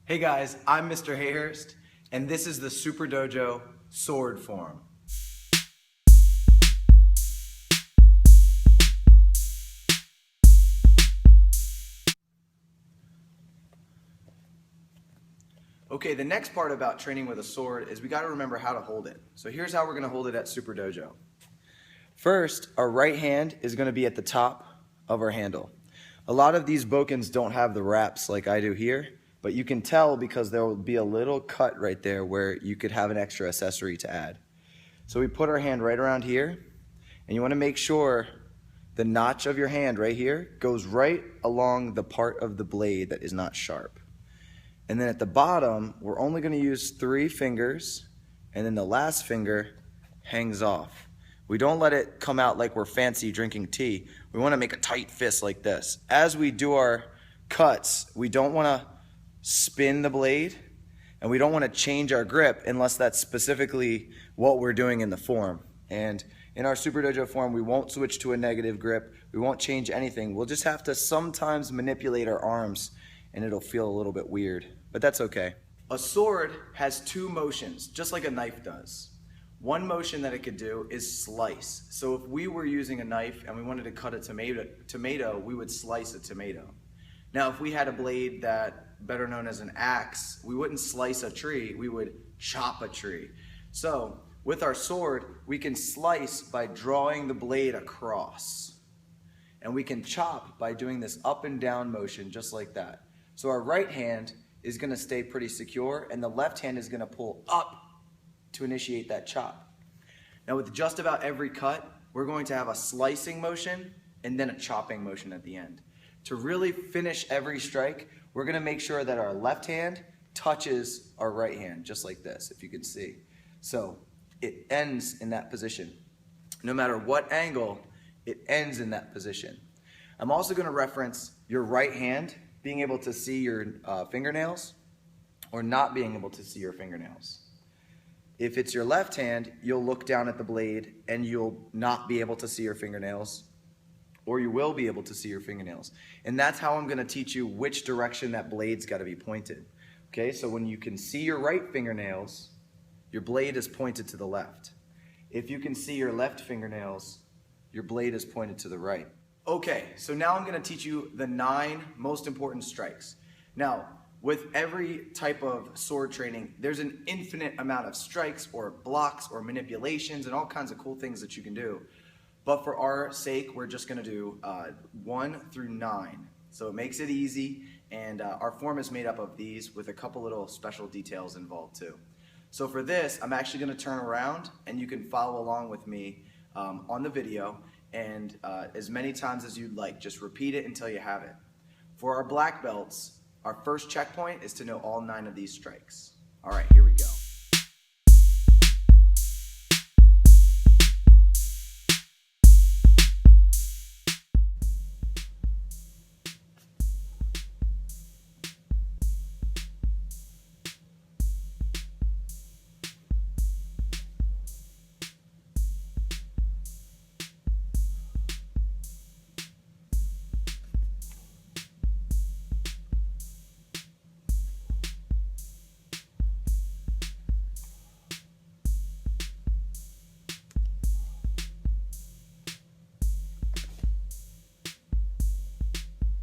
Hey guys, I'm Mr. Hayhurst, and this is the Superdojo sword form. Okay, the next part about training with a sword is we got to remember how to hold it. So here's how we're going to hold it at Superdojo. First, our right hand is going to be at the top of our handle. A lot of these bokens don't have the wraps like I do here, but you can tell because there will be a little cut right there where you could have an extra accessory to add. So we put our hand right around here, and you want to make sure the notch of your hand right here goes right along the part of the blade that is not sharp. And then at the bottom, we're only going to use 3 fingers, and then the last finger hangs off. We don't let it come out like we're fancy drinking tea. We want to make a tight fist like this. As we do our cuts, we don't want to spin the blade, and we don't want to change our grip unless that's specifically what we're doing in the form. And in our Superdojo form, we won't switch to a negative grip. We won't change anything. We'll just have to sometimes manipulate our arms, and it'll feel a little bit weird, but that's okay. A sword has 2 motions, just like a knife does. One motion that it could do is slice. So if we were using a knife and we wanted to cut a tomato, we would slice a tomato. Now, if we had a blade that, better known as an axe, we wouldn't slice a tree, we would chop a tree. So with our sword, we can slice by drawing the blade across. And we can chop by doing this up and down motion, just like that. So our right hand is going to stay pretty secure, and the left hand is going to pull up to initiate that chop. Now with just about every cut, we're going to have a slicing motion and then a chopping motion at the end. To really finish every strike, we're going to make sure that our left hand touches our right hand, just like this, if you can see. So it ends in that position. No matter what angle, it ends in that position. I'm also going to reference your right hand being able to see your fingernails or not being able to see your fingernails. If it's your left hand, you'll look down at the blade and you'll not be able to see your fingernails, or you will be able to see your fingernails. And that's how I'm going to teach you which direction that blade's got to be pointed. Okay, so when you can see your right fingernails, your blade is pointed to the left. If you can see your left fingernails, your blade is pointed to the right. Okay, so now I'm going to teach you the 9 most important strikes. Now, with every type of sword training, there's an infinite amount of strikes or blocks or manipulations and all kinds of cool things that you can do. But for our sake, we're just going to do 1 through 9. So it makes it easy, and our form is made up of these with a couple little special details involved too. So for this, I'm actually going to turn around, and you can follow along with me on the video, and as many times as you'd like. Just repeat it until you have it. For our black belts, our first checkpoint is to know all 9 of these strikes. All right, here we go.